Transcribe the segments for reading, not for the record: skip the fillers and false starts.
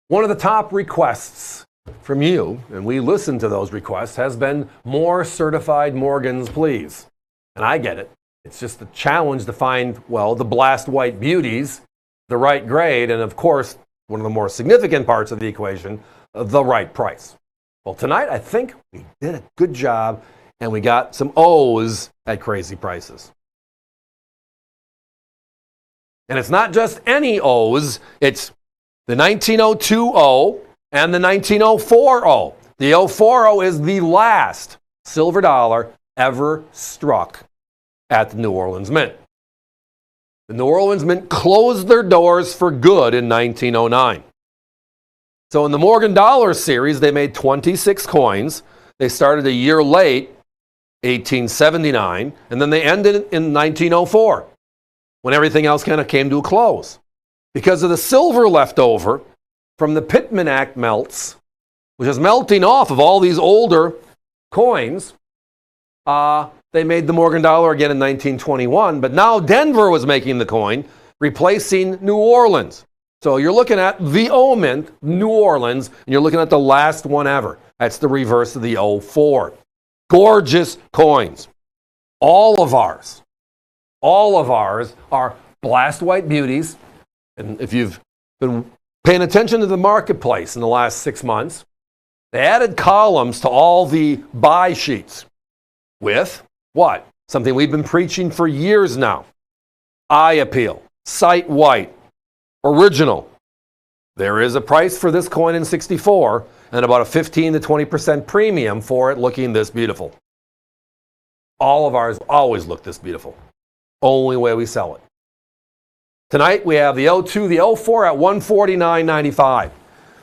One of the top requests from you, and we listen to those requests, has been more certified Morgans, please. And I get it. It's just a challenge to find, well, the blast white beauties, the right grade, and of course, one of the more significant parts of the equation, the right price. Well, tonight I think we did a good job, and we got some O's at crazy prices. And it's not just any O's, it's the 1902 O and the 1904 O. The 04 O is the last silver dollar ever struck at the New Orleans Mint. The New Orleans Mint closed their doors for good in 1909. So in the Morgan Dollar series, they made 26 coins. They started a year late, 1879, and then they ended in 1904, when everything else kind of came to a close. Because of the silver left over from the Pittman Act melts, which is melting off of all these older coins, they made the Morgan Dollar again in 1921, but now Denver was making the coin, replacing New Orleans. So you're looking at the O Mint, New Orleans, and you're looking at the last one ever. That's the reverse of the 04. Gorgeous coins. All of ours are blast white beauties. And if you've been paying attention to the marketplace in the last 6 months, they added columns to all the buy sheets with what? Something we've been preaching for years now. Eye appeal, sight white, original. There is a price for this coin in 64 and about a 15 to 20% premium for it looking this beautiful. All of ours always look this beautiful. Only way we sell it. Tonight we have the 02, the 04 at $149.95.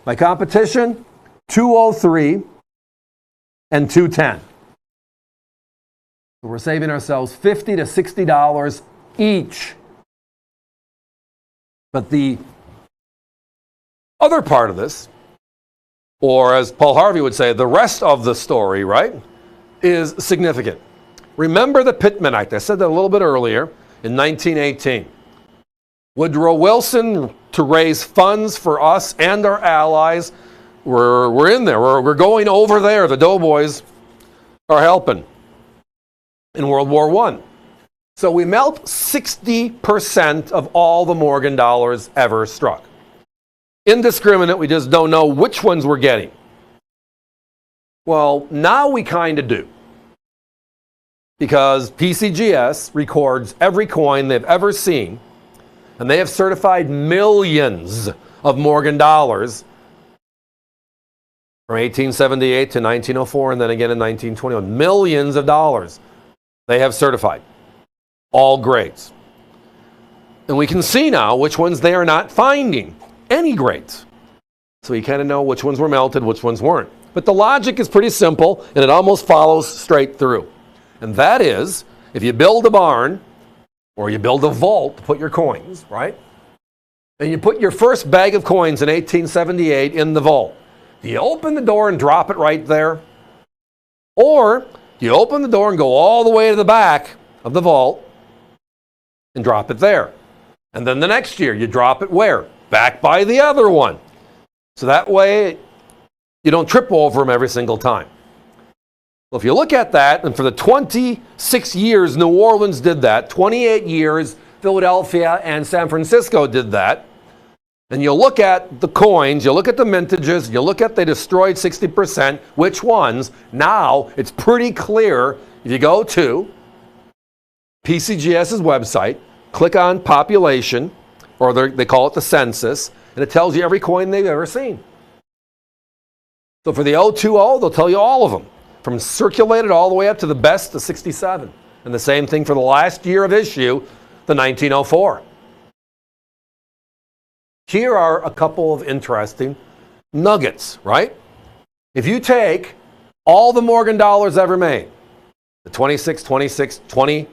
My competition, 203 and 210. So we're saving ourselves $50 to $60 each. But the other part of this, or as Paul Harvey would say, the rest of the story, right, is significant. Remember the Pittman Act. I said that a little bit earlier in 1918. Woodrow Wilson, to raise funds for us and our allies, we're in there. We're going over there. The Doughboys are helping in World War I. So we melt 60% of all the Morgan dollars ever struck. Indiscriminate, we just don't know which ones we're getting. Well, now we kind of do. Because PCGS records every coin they've ever seen, and they have certified millions of Morgan dollars from 1878 to 1904 and then again in 1921. Millions of dollars they have certified. All grades. And we can see now which ones they are not finding any grades. So you kind of know which ones were melted, which ones weren't. But the logic is pretty simple, and it almost follows straight through. And that is, if you build a barn, or you build a vault to put your coins, right? And you put your first bag of coins in 1878 in the vault. Do you open the door and drop it right there? Or do you open the door and go all the way to the back of the vault and drop it there? And then the next year, you drop it where? Back by the other one. So that way, you don't trip over them every single time. Well, if you look at that, and for the 26 years New Orleans did that, 28 years Philadelphia and San Francisco did that, and you look at the coins, you look at the mintages, you look at they destroyed 60%, which ones, now it's pretty clear. If you go to PCGS's website, click on population, or they call it the census, and it tells you every coin they've ever seen. So for the 020, they'll tell you all of them, from circulated all the way up to the best to 67. And the same thing for the last year of issue, the 1904. Here are a couple of interesting nuggets, right? If you take all the Morgan dollars ever made, the 26, 26, 20,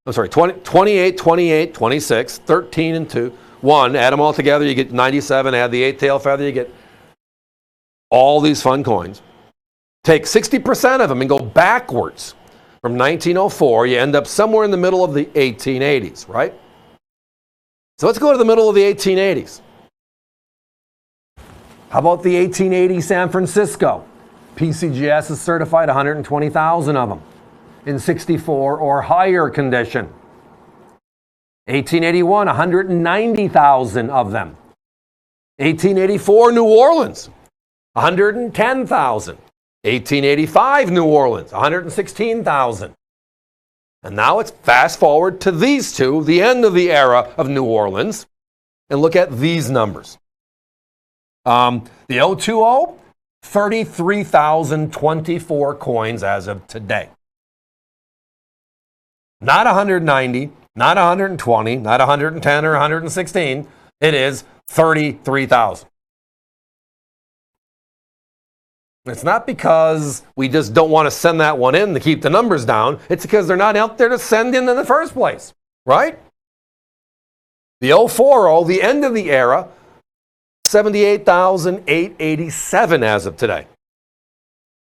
28, 28, 26, 13 and 2, 1, add them all together, you get 97, add the 8 tail feather, you get all these fun coins. Take 60% of them and go backwards from 1904, you end up somewhere in the middle of the 1880s, right? So let's go to the middle of the 1880s. How about the 1880 San Francisco? PCGS is certified 120,000 of them in 64 or higher condition. 1881, 190,000 of them. 1884 New Orleans, 110,000. 1885 New Orleans, 116,000. And now it's fast forward to these two, the end of the era of New Orleans, and look at these numbers. The 020, 33,024 coins as of today. Not 190, not 120, not 110 or 116. It is 33,000. It's not because we just don't want to send that one in to keep the numbers down. It's because they're not out there to send in the first place, right? The 040, the end of the era, 78,887 as of today.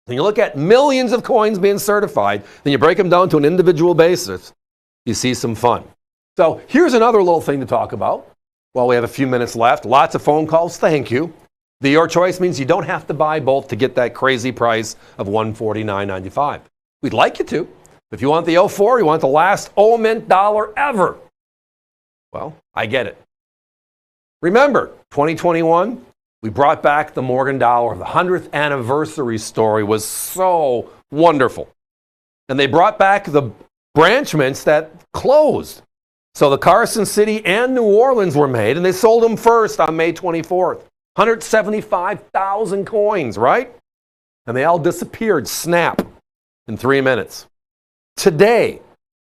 When you look at millions of coins being certified, then you break them down to an individual basis, you see some fun. So here's another little thing to talk about while we have a few minutes left. Lots of phone calls. Thank you. The Your Choice means you don't have to buy both to get that crazy price of $149.95. We'd like you to. If you want the 04, you want the last mint dollar ever. Well, I get it. Remember, 2021, we brought back the Morgan dollar. The 100th anniversary story was so wonderful. And they brought back the branch mints that closed. So the Carson City and New Orleans were made, and they sold them first on May 24th. 175,000 coins, right? And they all disappeared, snap, in 3 minutes. Today,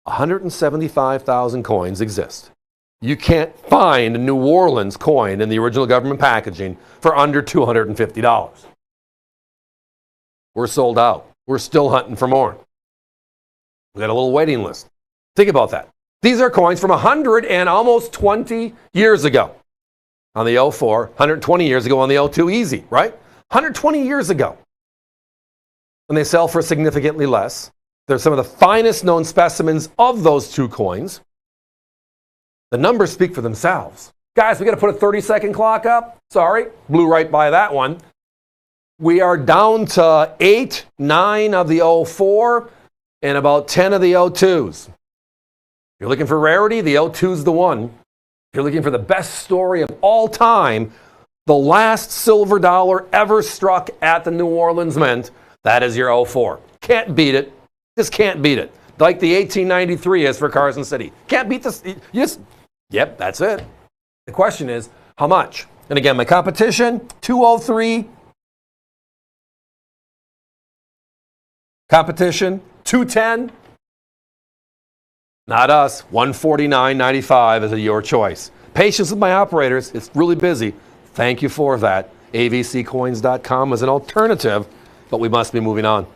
175,000 coins exist. You can't find a New Orleans coin in the original government packaging for under $250. We're sold out. We're still hunting for more. We got a little waiting list. Think about that. These are coins from 100 and almost 20 years ago. On the 04, 120 years ago on the 02, easy, right? 120 years ago. And they sell for significantly less. They're some of the finest known specimens of those two coins. The numbers speak for themselves. Guys, we got to put a 30-second clock up. Sorry, blew right by that one. We are down to 8, 9 of the 04 and about 10 of the 02s. If you're looking for rarity, the 02's the one. If you're looking for the best story of all time, the last silver dollar ever struck at the New Orleans Mint, that is your 04. Can't beat it. Just can't beat it. Like the 1893 is for Carson City. Can't beat this. Yep, that's it. The question is, how much? And again, my competition, 203. Competition, 210. Not us. $149.95 is your choice. Patience with my operators. It's really busy. Thank you for that. avccoins.com is an alternative, but we must be moving on.